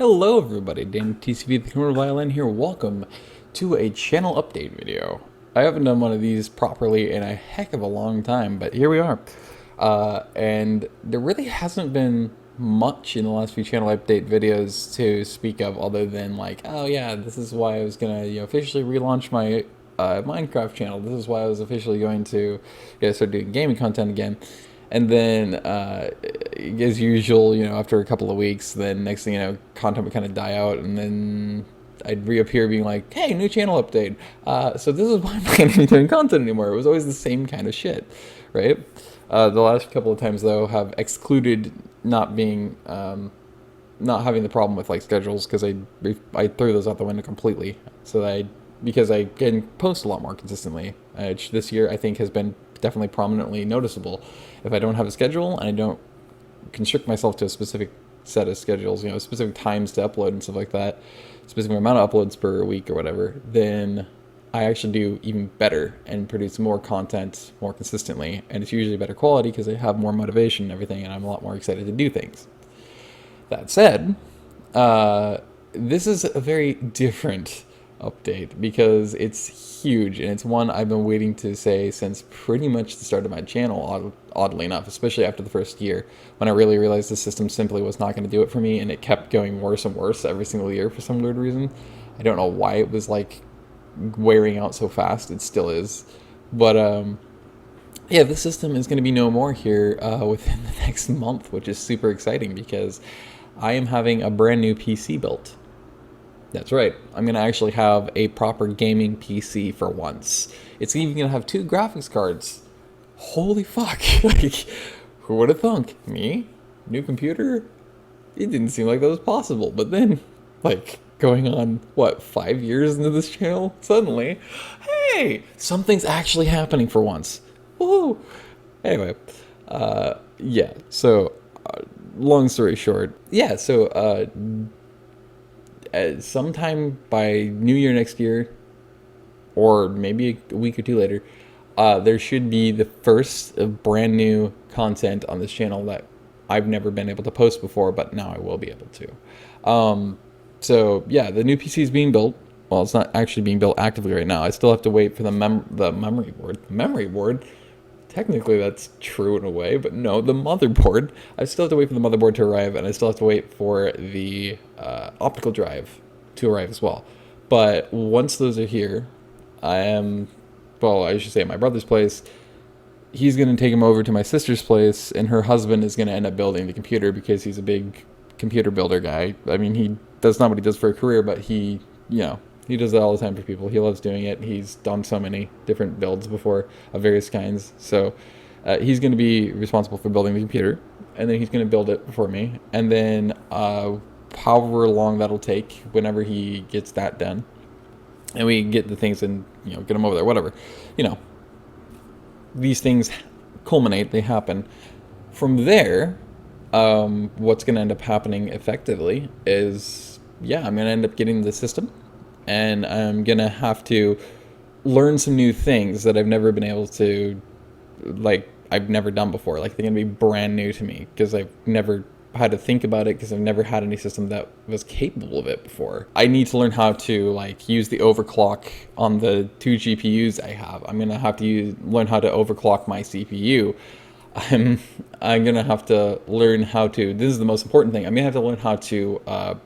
Hello everybody, Dan TCV TheCriminalViolin here. Welcome to a channel update video. I haven't done one of these properly in a heck of a long time, but here we are. And there really hasn't been much in the last few channel update videos to speak of other than like, oh yeah, this is why I was gonna officially relaunch my Minecraft channel. This is why I was officially going to start doing gaming content again. And then, as usual, after a couple of weeks, then next thing you know, content would kind of die out, and then I'd reappear being like, hey, new channel update. So this is why I'm not going to be doing content anymore. It was always the same kind of shit, right? The last couple of times, though, have excluded not being, not having the problem with, like, schedules, because I threw those out the window completely. Because I can post a lot more consistently, which this year I think has been definitely prominently noticeable. If I don't have a schedule and I don't constrict myself to a specific set of schedules, specific times to upload and stuff like that, specific amount of uploads per week or whatever, then I actually do even better and produce more content more consistently. And it's usually better quality because I have more motivation and everything, and I'm a lot more excited to do things. That said, this is a very different update because it's huge, and it's one I've been waiting to say since pretty much the start of my channel, oddly enough, especially after the first year, when I really realized the system simply was not going to do it for me, and it kept going worse and worse every single year for some weird reason. I don't know why it was like wearing out so fast. It still is, but yeah, the system is going to be no more here within the next month, which is super exciting because I am having a brand new PC built. That's right. I'm going to actually have a proper gaming PC for once. It's even going to have 2 graphics cards. Holy fuck. Like, who would have thunk? Me? New computer? It didn't seem like that was possible. But then, like, going on, 5 years into this channel? Suddenly, hey, something's actually happening for once. Woohoo! Anyway, yeah, so, long story short. Yeah, so, sometime by New Year next year, or maybe a week or two later, there should be the first brand new content on this channel that I've never been able to post before, but now I will be able to. So yeah, the new PC is being built. Well, it's not actually being built actively right now. I still have to wait for the memory board. Memory board? Technically that's true in a way, but no, the motherboard. I still have to wait for the motherboard to arrive, and I still have to wait for the optical drive to arrive as well. But once those are here, I should say at my brother's place. He's going to take him over to my sister's place, and her husband is going to end up building the computer because he's a big computer builder guy. I mean, that's not what he does for a career, but he does that all the time for people. He loves doing it. He's done so many different builds before of various kinds. So he's going to be responsible for building the computer, and then he's going to build it for me. And then however long that'll take, whenever he gets that done, and we get the things and get them over there, whatever. These things culminate. They happen. From there, what's going to end up happening effectively is, yeah, I'm going to end up getting the system. And I'm going to have to learn some new things that I've never been able to, I've never done before. Like, they're going to be brand new to me because I've never had to think about it because I've never had any system that was capable of it before. I need to learn how to, use the overclock on the 2 GPUs I have. I'm going to have to learn how to overclock my CPU. I'm going to have to learn how to, this is the most important thing, I'm going to have to learn how to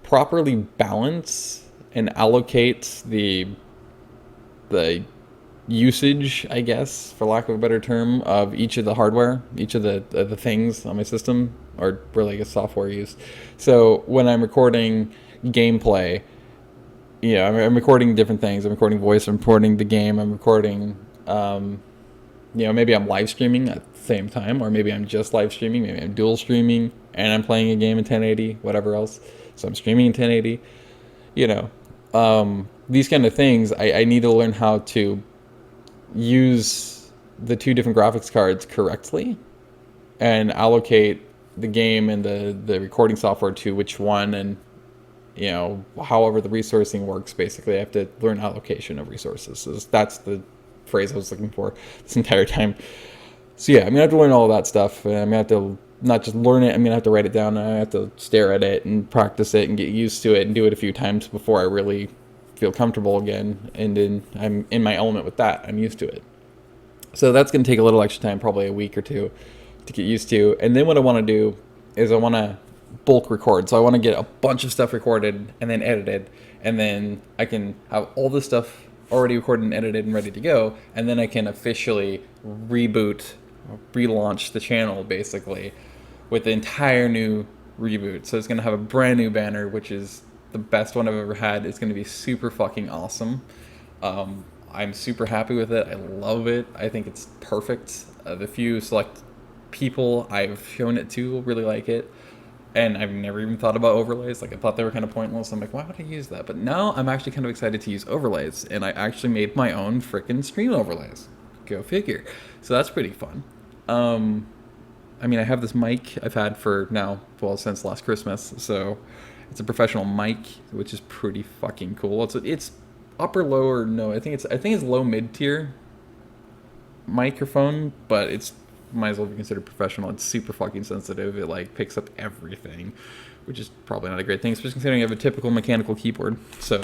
properly balance and allocate the usage, I guess, for lack of a better term, of each of the hardware, each of the things on my system, or really, I guess, software use. So when I'm recording gameplay, I'm recording different things. I'm recording voice, I'm recording the game, I'm recording, maybe I'm live streaming at the same time, or maybe I'm just live streaming, maybe I'm dual streaming, and I'm playing a game in 1080, whatever else. So I'm streaming in 1080, these kind of things. I need to learn how to use the 2 different graphics cards correctly and allocate the game and the recording software to which one, and however the resourcing works. Basically, I have to learn allocation of resources. So that's the phrase I was looking for this entire time. So yeah, I'm gonna have to learn all of that stuff, and I'm gonna have to not just learn it. I'm gonna have to write it down, and I have to stare at it and practice it and get used to it and do it a few times before I really feel comfortable again. And then I'm in my element with that. I'm used to it. So that's gonna take a little extra time, probably a week or two, to get used to. And then what I want to do is I want to bulk record. So I want to get a bunch of stuff recorded and then edited, and then I can have all this stuff already recorded and edited and ready to go, and then I can officially reboot, relaunch the channel basically with the entire new reboot. So it's going to have a brand new banner, which is the best one I've ever had. It's going to be super fucking awesome. I'm super happy with it. I love it. I think it's perfect. The few select people I've shown it to will really like it. And I've never even thought about overlays. Like, I thought they were kind of pointless. I'm like, why would I use that? But now I'm actually kind of excited to use overlays. And I actually made my own freaking stream overlays. Go figure. So that's pretty fun. I mean, I have this mic I've had for now, well, since last Christmas. So it's a professional mic, which is pretty fucking cool. It's upper, lower, no, I think it's low mid tier microphone, but it's might as well be considered professional. It's super fucking sensitive. It like picks up everything, which is probably not a great thing, especially considering I have a typical mechanical keyboard. So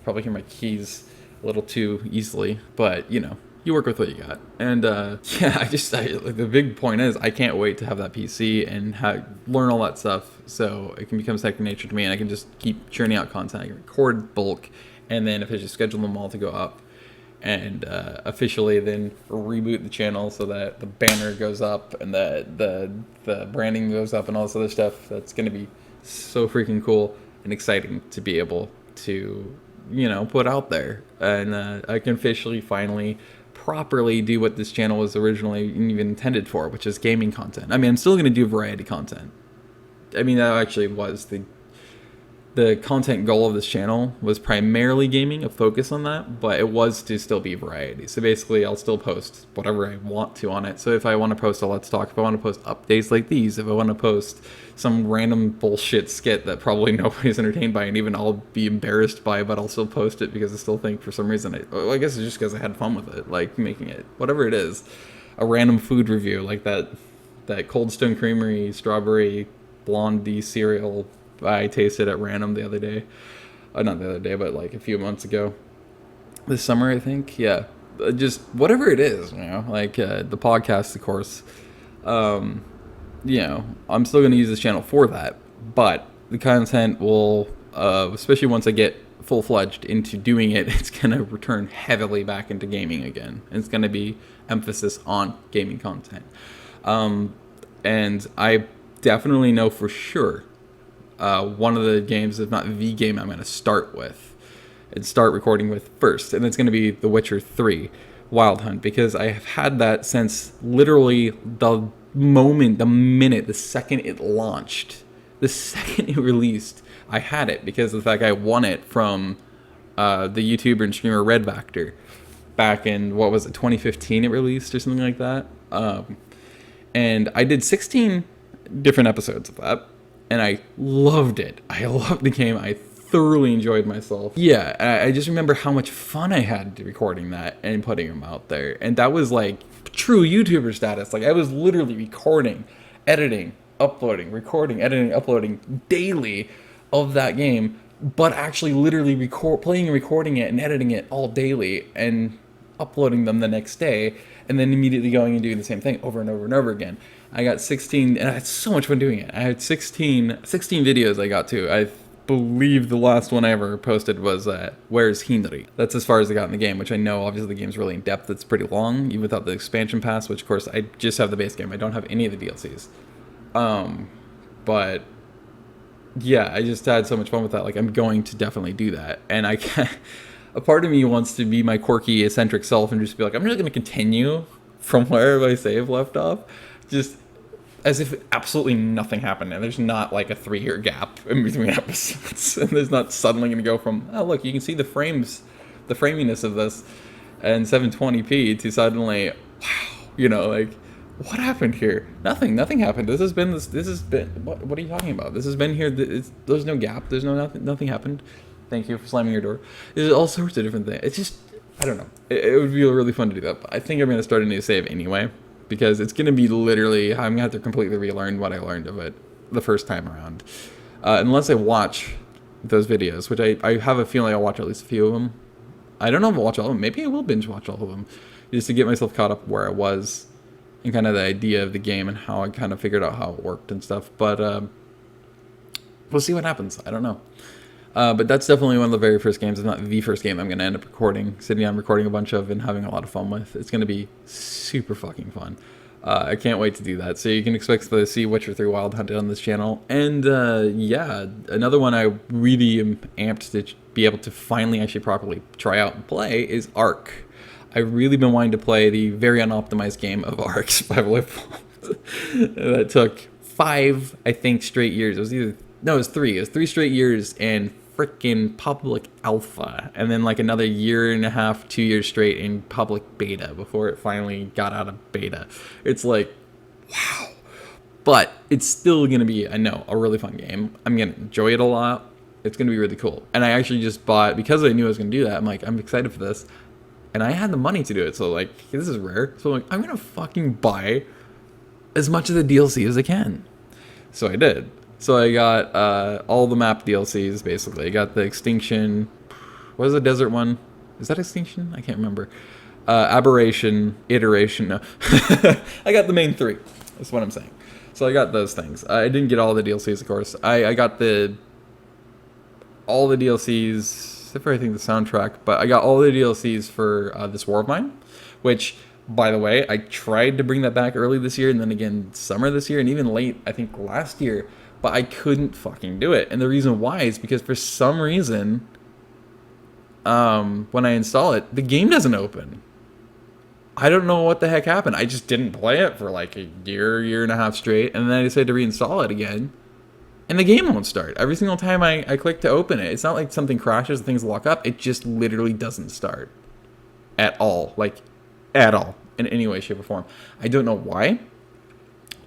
probably hear my keys a little too easily, but you know, you work with what you got. And yeah, like, the big point is I can't wait to have that PC and learn all that stuff, so it can become second nature to me, and I can just keep churning out content. I can record bulk, and then if I just schedule them all to go up, and officially then reboot the channel so that the banner goes up and the branding goes up and all this other stuff. That's going to be so freaking cool and exciting to be able to, you know, put out there. And I can officially finally properly do what this channel was originally even intended for, which is gaming content. I mean, I'm still going to do variety content. I mean, that actually was the content goal of this channel was primarily gaming, a focus on that, but it was to still be variety. So basically, I'll still post whatever I want to on it. So if I want to post a Let's Talk, if I want to post updates like these, if I want to post some random bullshit skit that probably nobody's entertained by and even I'll be embarrassed by, but I'll still post it because I still think for some reason, I guess it's just because I had fun with it, like making it, whatever it is, a random food review, like that Cold Stone Creamery strawberry blondie cereal I tasted at random the other day. Not the other day, but like a few months ago. This summer, I think. Yeah. Just whatever it is, you know, like the podcast, of course. You know, I'm still going to use this channel for that. But the content will, especially once I get full-fledged into doing it, it's going to return heavily back into gaming again. It's going to be emphasis on gaming content. And I definitely know for sure one of the games, if not the game, I'm going to start with and start recording with first, and it's going to be The Witcher 3 Wild Hunt, because I have had that since literally the minute, the second it launched, the second it released, I had it because of the fact I won it from the YouTuber and streamer RedBubble back in, what was it, 2015 it released or something like that. And I did 16 different episodes of that. And I loved it. I loved the game. I thoroughly enjoyed myself. Yeah, I just remember how much fun I had recording that and putting them out there. And that was like true YouTuber status. Like I was literally recording, editing, uploading, recording, editing, uploading daily of that game, but actually literally playing and recording it and editing it all daily and uploading them the next day, and then immediately going and doing the same thing over and over and over again. I got 16, and I had so much fun doing it. I had 16 videos I got to. I believe the last one I ever posted was Where's Hinri? That's as far as I got in the game, which I know obviously the game's really in depth. It's pretty long, even without the expansion pass, which of course I just have the base game. I don't have any of the DLCs. But yeah, I just had so much fun with that. Like I'm going to definitely do that. And I can't, a part of me wants to be my quirky, eccentric self and just be like, I'm just going to continue from wherever I say I've left off. Just as if absolutely nothing happened, and there's not like a 3-year gap in between episodes, and there's not suddenly going to go from, oh look, you can see the framiness of this, and 720p to suddenly, wow, you know, like what happened here? Nothing happened. This has been what are you talking about? This has been here. There's no gap. There's nothing happened. Thank you for slamming your door. There's all sorts of different things. It's just, I don't know. It would be really fun to do that. But I think I'm going to start a new save anyway. because it's going to be literally, I'm going to have to completely relearn what I learned of it the first time around. Unless I watch those videos, which I have a feeling I'll watch at least a few of them. I don't know if I'll watch all of them. Maybe I will binge watch all of them, just to get myself caught up where I was and kind of the idea of the game and how I kind of figured out how it worked and stuff. But we'll see what happens. I don't know. But that's definitely one of the very first games, if not the first game I'm going to end up sitting down recording a bunch of and having a lot of fun with. It's going to be super fucking fun. I can't wait to do that. So you can expect to see Witcher 3 Wild Hunt on this channel. And yeah, another one I really am amped to be able to finally actually properly try out and play is Ark. I've really been wanting to play the very unoptimized game of Ark Survival Evolved. That took 5, I think, straight years. It was 3. It was 3 straight years and freaking public alpha, and then like another 1.5 2 years straight in public beta before it finally got out of beta. It's like, wow. But it's still gonna be, I know, a really fun game. I'm gonna enjoy it a lot. It's gonna be really cool. And I actually just bought, because I knew I was gonna do that, I'm like, I'm excited for this, and I had the money to do it, so like, this is rare. So I'm like, I'm gonna fucking buy as much of the DLC as I can. So I did. So I got all the map DLCs, basically. I got the Extinction. What was the desert one? Is that Extinction? I can't remember. Aberration, Iteration. No. I got the main 3. That's what I'm saying. So I got those things. I didn't get all the DLCs, of course. I got all the DLCs, except for I think the soundtrack. But I got all the DLCs for This War of Mine, which, by the way, I tried to bring that back early this year, and then again summer this year, and even late, I think, last year. But I couldn't fucking do it. And the reason why is because for some reason, when I install it, the game doesn't open. I don't know what the heck happened. I just didn't play it for like a year and a half straight. And then I decided to reinstall it again. And the game won't start. Every single time I click to open it, it's not like something crashes and things lock up. It just literally doesn't start. At all. Like, at all. In any way, shape, or form. I don't know why.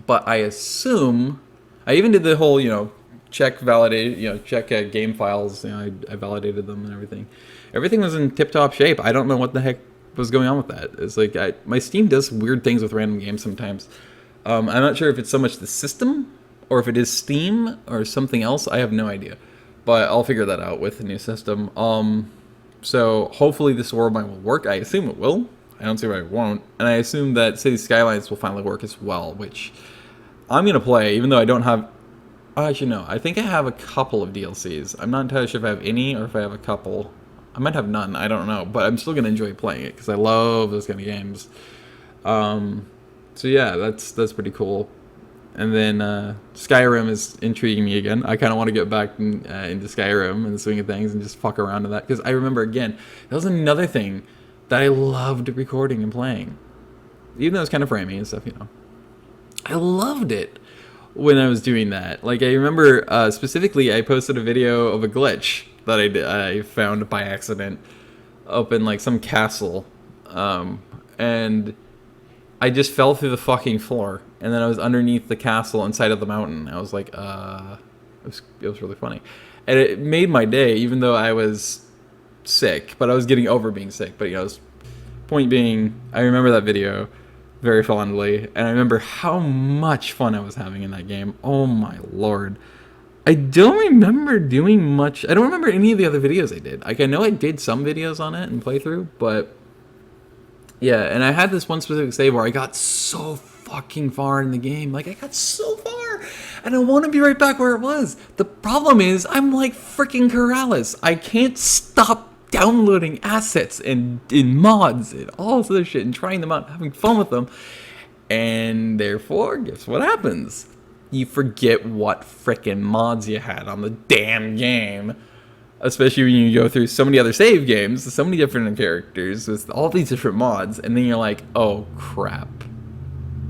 But I assume... I even did the whole, check validate, check game files. I validated them and everything. Everything was in tip-top shape. I don't know what the heck was going on with that. It's like my Steam does weird things with random games sometimes. I'm not sure if it's so much the system or if it is Steam or something else. I have no idea, but I'll figure that out with the new system. So hopefully this War of Mine will work. I assume it will. I don't see why it won't, and I assume that City Skylines will finally work as well, which I'm going to play, even though I don't have... actually, no. I think I have a couple of DLCs. I'm not entirely sure if I have any or if I have a couple. I might have none. I don't know. But I'm still going to enjoy playing it because I love those kind of games. So yeah, that's pretty cool. And then Skyrim is intriguing me again. I kind of want to get back into Skyrim and the swing of things and just fuck around with that. Because I remember, again, that was another thing that I loved recording and playing. Even though it was kind of framey and stuff, I loved it when I was doing that. Like, I remember specifically I posted a video of a glitch that I found by accident up in like some castle, and I just fell through the fucking floor, and then I was underneath the castle inside of the mountain. I was like, it was really funny, and it made my day, even though I was sick, but I was getting over being sick. But point being, I remember that video very fondly, and I remember how much fun I was having in that game. Oh my lord. I don't remember doing much. I don't remember any of the other videos I did. Like, I know I did some videos on it and playthrough, but yeah, and I had this one specific save where I got so fucking far in the game. Like, I got so far, and I want to be right back where it was. The problem is, I'm like freaking Corrales. I can't stop downloading assets and mods and all this other shit and trying them out, having fun with them, and therefore, guess what happens? You forget what frickin' mods you had on the damn game, especially when you go through so many other save games, so many different characters with all these different mods, and then you're like, oh crap,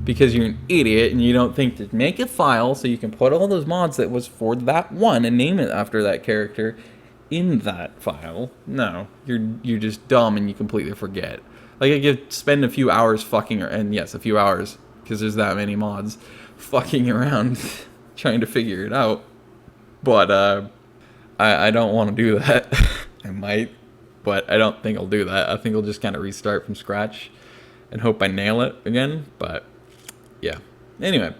because you're an idiot and you don't think to make a file so you can put all those mods that was for that one and name it after that character in that file. No, you're just dumb and you completely forget. Like, I could spend a few hours fucking, and yes, a few hours, because there's that many mods, fucking around trying to figure it out. But I don't want to do that. I might, but I don't think I'll do that. I think I'll just kind of restart from scratch and hope I nail it again. But yeah. Anyway,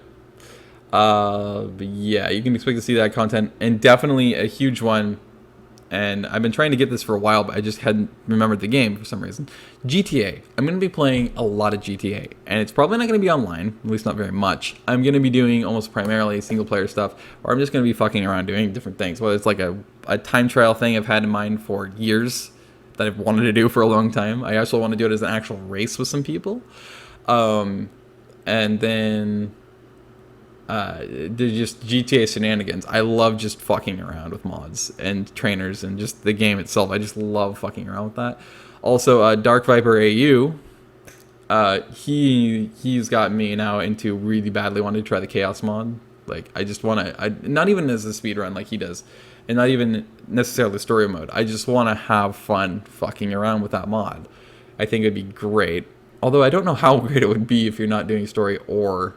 but yeah, you can expect to see that content, and definitely a huge one. And I've been trying to get this for a while, but I just hadn't remembered the game for some reason. GTA. I'm going to be playing a lot of GTA, and it's probably not going to be online, at least not very much. I'm going to be doing almost primarily single-player stuff, or I'm just going to be fucking around doing different things, whether it's like a time trial thing I've had in mind for years that I've wanted to do for a long time. I also want to do it as an actual race with some people. And then... they're just GTA shenanigans. I love just fucking around with mods and trainers and just the game itself. I just love fucking around with that. Also, Dark Viper AU, he's got me now into really badly wanting to try the Chaos mod. Like, I just want to, not even as a speedrun like he does, and not even necessarily the story mode. I just want to have fun fucking around with that mod. I think it'd be great. Although I don't know how great it would be if you're not doing story or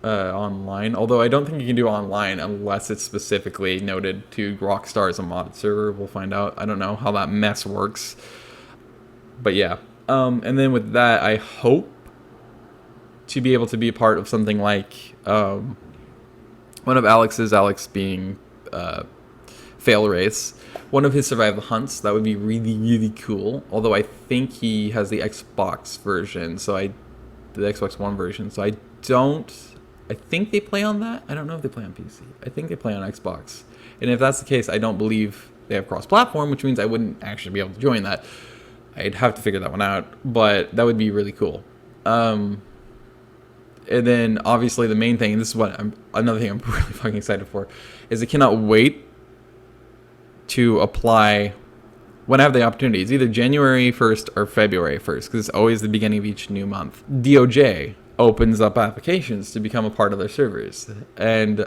online, although I don't think you can do online unless it's specifically noted to Rockstar as a modded server. We'll find out. I don't know how that mess works, but yeah. And then with that, I hope to be able to be a part of something like one of Alex being Fail Race, one of his Survival Hunts. That would be really, really cool. Although I think he has the Xbox version, the Xbox One version, so I think they play on that. I don't know if they play on PC. I think they play on Xbox. And if that's the case, I don't believe they have cross-platform, which means I wouldn't actually be able to join that. I'd have to figure that one out, but that would be really cool. And then, obviously, the main thing, and this is another thing I'm really fucking excited for, is I cannot wait to apply when I have the opportunity. It's either January 1st or February 1st, because it's always the beginning of each new month. DOJ opens up applications to become a part of their servers, and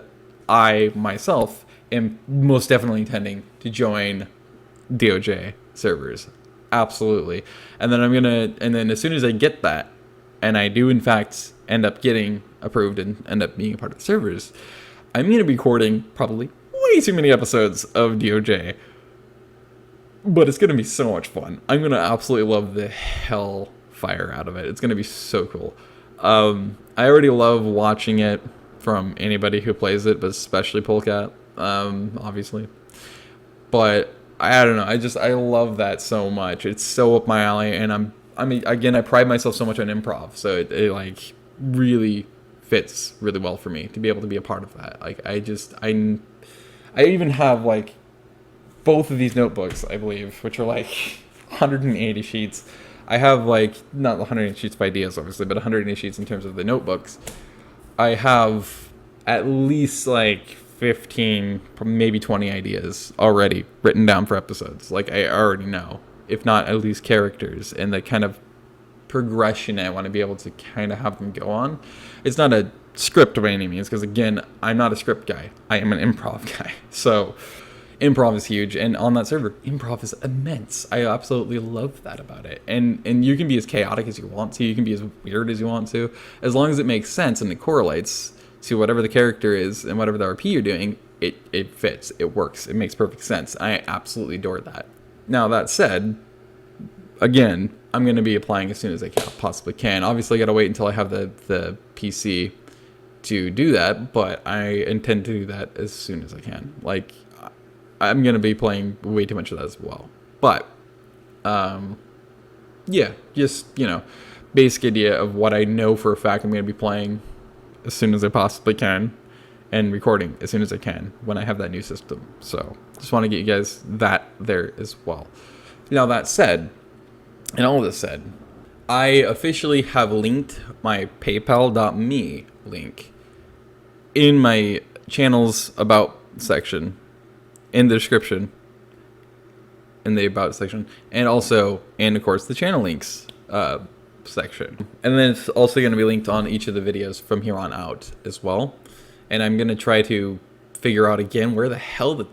I myself am most definitely intending to join DOJ servers, absolutely. And then as soon as I get that, and I do in fact end up getting approved and end up being a part of the servers, I'm going to be recording probably way too many episodes of DOJ, but it's going to be so much fun. I'm going to absolutely love the hellfire out of it. It's going to be so cool. I already love watching it from anybody who plays it, but especially Polecat, obviously. But I don't know, I love that so much. It's so up my alley, and I pride myself so much on improv, so it like really fits really well for me to be able to be a part of that. Like, I even have like both of these notebooks, I believe, which are like 180 sheets. I have like, not 180 sheets of ideas, obviously, but 180 sheets in terms of the notebooks. I have at least like 15, maybe 20 ideas already written down for episodes. Like, I already know, if not at least characters and the kind of progression I want to be able to kind of have them go on. It's not a script by any means, because again, I'm not a script guy. I am an improv guy. So improv is huge, and on that server, improv is immense. I absolutely love that about it. And you can be as chaotic as you want to, you can be as weird as you want to, as long as it makes sense and it correlates to whatever the character is and whatever the RP you're doing, it fits, it works, it makes perfect sense. I absolutely adore that. Now, that said, again, I'm going to be applying as soon as I possibly can. Obviously, I got to wait until I have the PC to do that, but I intend to do that as soon as I can. Like, I'm going to be playing way too much of that as well. But, yeah, just, basic idea of what I know for a fact I'm going to be playing as soon as I possibly can, and recording as soon as I can when I have that new system. So, just want to get you guys that there as well. Now, that said, and all of this said, I officially have linked my paypal.me link in my channel's about section, in the description, in the about section, and also in, of course, the channel links section. And then it's also going to be linked on each of the videos from here on out as well. And I'm going to try to figure out again where the hell the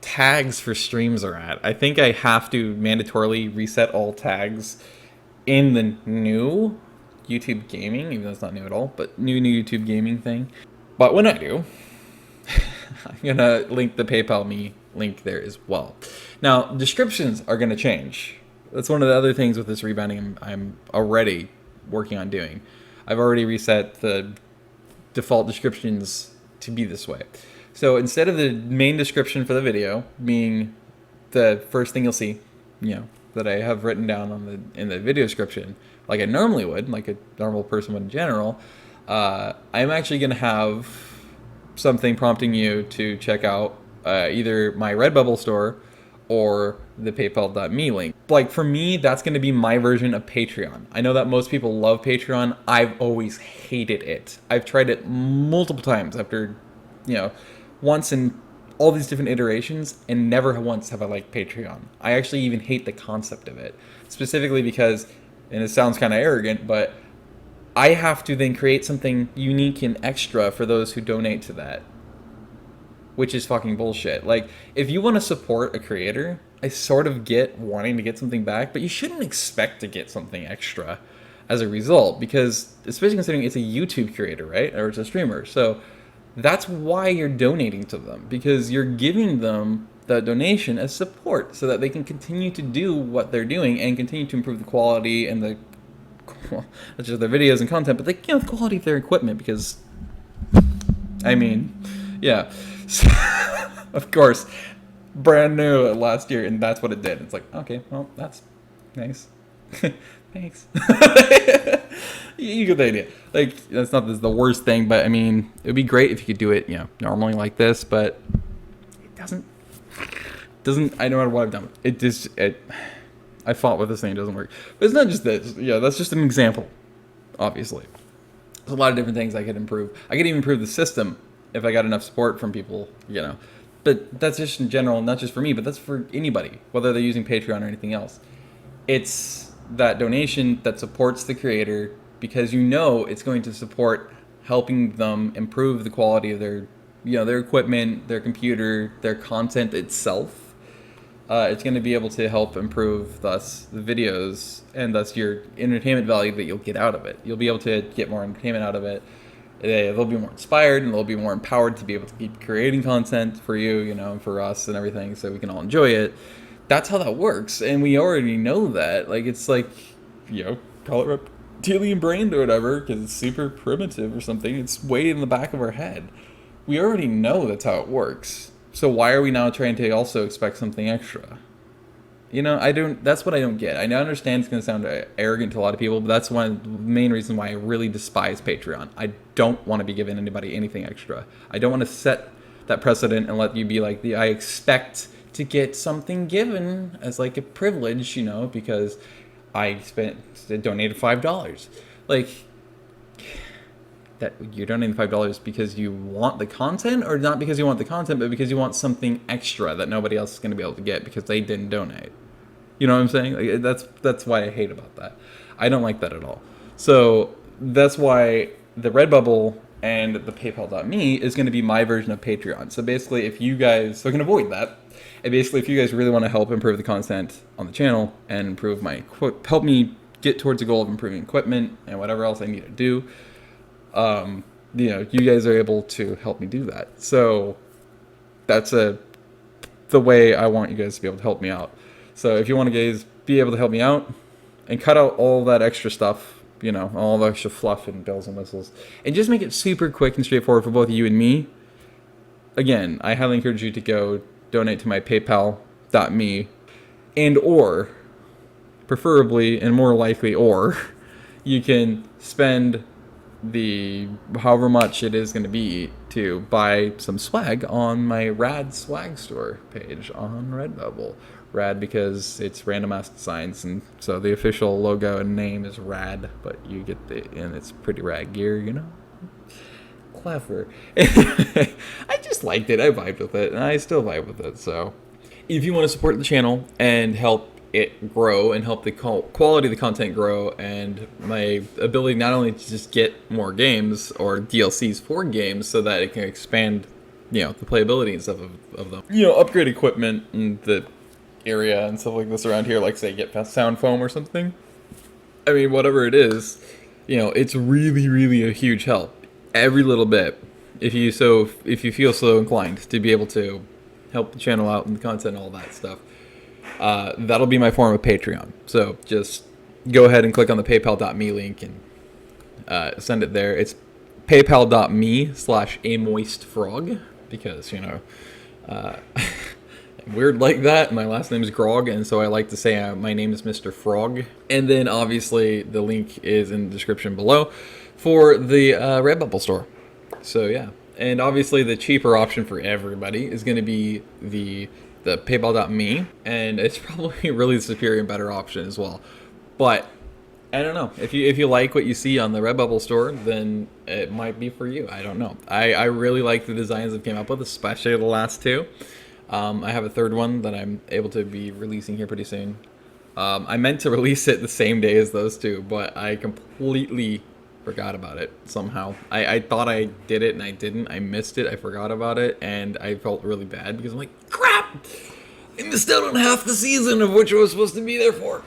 tags for streams are at. I think I have to mandatorily reset all tags in the new YouTube gaming, even though it's not new at all, but new YouTube gaming thing. But when I do, I'm going to link the PayPal me link there as well. Now, descriptions are going to change. That's one of the other things with this rebounding I'm already working on doing. I've already reset the default descriptions to be this way. So instead of the main description for the video being the first thing you'll see, that I have written down in the video description, like I normally would, like a normal person would in general, I'm actually going to have something prompting you to check out either my RedBubble store or the PayPal.me link. Like for me, that's going to be my version of Patreon. I know that most people love Patreon. I've always hated it. I've tried it multiple times after, once in all these different iterations, and never once have I liked Patreon. I actually even hate the concept of it, specifically because, and it sounds kind of arrogant, but I have to then create something unique and extra for those who donate to that, which is fucking bullshit. Like, if you want to support a creator, I sort of get wanting to get something back, but you shouldn't expect to get something extra as a result, because especially considering it's a YouTube creator, right? Or it's a streamer. So that's why you're donating to them, because you're giving them the donation as support so that they can continue to do what they're doing and continue to improve the quality and the, well, that's just their videos and content, but the quality of their equipment, because, I mean, yeah. So, of course, brand new last year, and that's what it did. It's like, okay, well, that's nice. Thanks. You get the idea. Like, that's not the worst thing, but I mean, it would be great if you could do it, normally like this, but it doesn't, I don't know what I've done. I fought with this thing, it doesn't work. But it's not just this. That's just an example, obviously. There's a lot of different things I could improve. I could even improve the system if I got enough support from people, But that's just in general, not just for me, but that's for anybody, whether they're using Patreon or anything else. It's that donation that supports the creator, because it's going to support helping them improve the quality of their, their equipment, their computer, their content itself. It's going to be able to help improve, thus, the videos, and thus your entertainment value that you'll get out of it. You'll be able to get more entertainment out of it. They'll be more inspired, and they'll be more empowered to be able to keep creating content for you, and for us and everything, so we can all enjoy it. That's how that works, and we already know that. Like, it's like, call it reptilian brain or whatever, because it's super primitive or something. It's way in the back of our head. We already know that's how it works. So why are we now trying to also expect something extra? That's what I don't get. I understand it's going to sound arrogant to a lot of people, but that's one of the main reasons why I really despise Patreon. I don't want to be giving anybody anything extra. I don't want to set that precedent and let you be like, I expect to get something given as like a privilege, because I donated $5. Like, that you're donating $5 because you want the content, or not because you want the content, but because you want something extra that nobody else is going to be able to get because they didn't donate. You know what I'm saying? Like, that's why I hate about that. I don't like that at all. So that's why the RedBubble and the PayPal.me is going to be my version of Patreon. So basically, if you guys, so I can avoid that. And basically, if you guys really want to help improve the content on the channel and improve help me get towards the goal of improving equipment and whatever else I need to do, you guys are able to help me do that. So that's the way I want you guys to be able to help me out. So if you want to guys be able to help me out and cut out all that extra stuff, all the extra fluff and bells and whistles, and just make it super quick and straightforward for both you and me, again, I highly encourage you to go donate to my PayPal.me, and or preferably and more likely, or you can spend the however much it is going to be to buy some swag on my Rad swag store page on Redbubble. Rad because it's random ass designs, and so the official logo and name is Rad, but you get and it's pretty rad gear, Clever. I just liked it. I vibed with it, and I still vibe with it. So if you want to support the channel and help it grow and help the quality of the content grow, and my ability not only to just get more games or DLCs for games so that it can expand, the playability and stuff of them, upgrade equipment and the area and stuff like this around here, like say get sound foam or something. I mean, whatever it is, it's really, really a huge help. Every little bit, if you feel so inclined to be able to help the channel out and the content and all that stuff. That'll be my form of Patreon. So just go ahead and click on the PayPal.me link, and send it there. It's paypal.me/amoistfrog because, you know, I'm weird like that. My last name is Grog, and so I like to say my name is Mr. Frog. And then obviously the link is in the description below for the RedBubble store. So yeah, and obviously the cheaper option for everybody is going to be the paypal.me, and it's probably really the superior and better option as well. But I don't know, if you like what you see on the RedBubble store, then it might be for you. I don't know. I really like the designs I've came up with, especially the last two. I have a third one that I'm able to be releasing here pretty soon. I meant to release it the same day as those two, but I completely forgot about it somehow. I thought I did it and I didn't. I missed it. I forgot about it, and I felt really bad because I'm like, crap! I missed out on half the season of which I was supposed to be there for.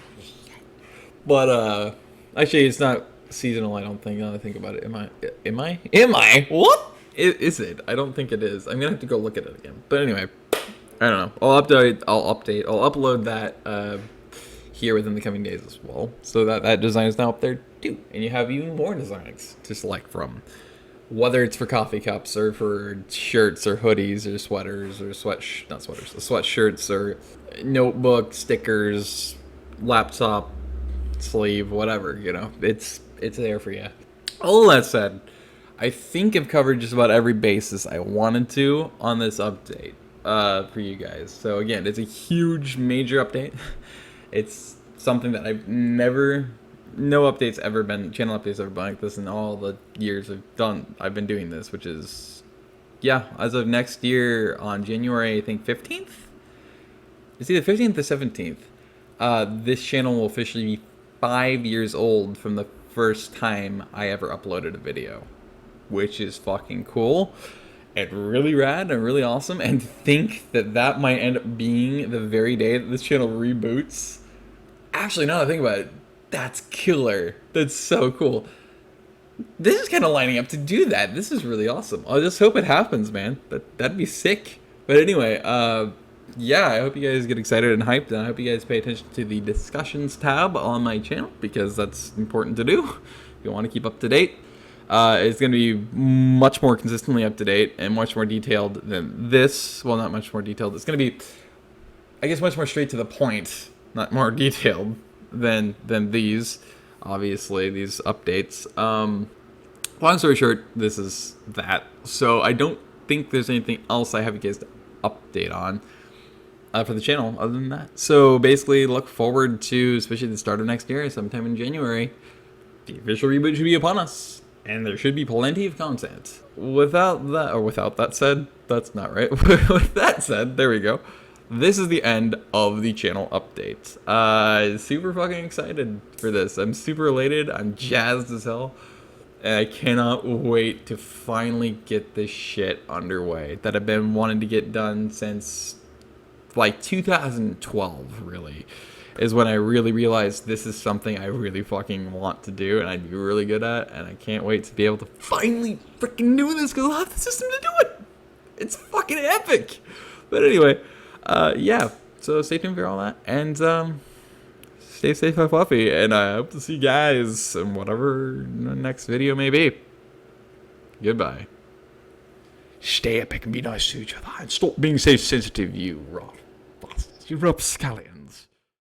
But actually, it's not seasonal. I don't think. Now that I think about it, am I? What? Is it? I don't think it is. I'm gonna have to go look at it again. But anyway, I don't know. I'll upload that here within the coming days as well. So that design is now up there too, and you have even more designs to select from. Whether it's for coffee cups or for shirts or hoodies or sweaters or sweatshirts or notebook stickers, laptop sleeve, whatever, you know, it's there for you. All that said, I think I've covered just about every basis I wanted to on this update for you guys. So again, it's a huge, major update. It's something that no updates ever been, channel updates ever been like this in all the years I've been doing this, which is, yeah, as of next year on January, I think 15th? It's either 15th or 17th. This channel will officially be 5 years old from the first time I ever uploaded a video, which is fucking cool and really rad and really awesome. And to think that might end up being the very day that this channel reboots. Actually, now that I think about it, that's killer. That's so cool. This is kind of lining up to do that. This is really awesome. I just hope it happens, man. That'd be sick. But anyway, yeah, I hope you guys get excited and hyped, and I hope you guys pay attention to the discussions tab on my channel, because that's important to do if you want to keep up to date. It's going to be much more consistently up to date and much more detailed than this. Well, not much more detailed. It's going to be, I guess, much more straight to the point, not more detailed than these, obviously, these updates. Long story short, this is that. So I don't think there's anything else I have you guys to update on for the channel other than that. So basically, look forward to, especially the start of next year, sometime in January, the official reboot should be upon us, and there should be plenty of content. Without that said, that's not right. With that said, there we go. This is the end of the channel update. Super fucking excited for this. I'm super elated. I'm jazzed as hell. And I cannot wait to finally get this shit underway that I've been wanting to get done since like 2012, really, is when I really realized this is something I really fucking want to do and I'd be really good at, and I can't wait to be able to finally freaking do this because I'll have the system to do it. It's fucking epic. But anyway, yeah, so stay tuned for all that, and stay safe, have fluffy, and I hope to see you guys in whatever the next video may be. Goodbye. Stay epic and be nice to each other, and stop being so sensitive, you rough bastards. You rapscallions.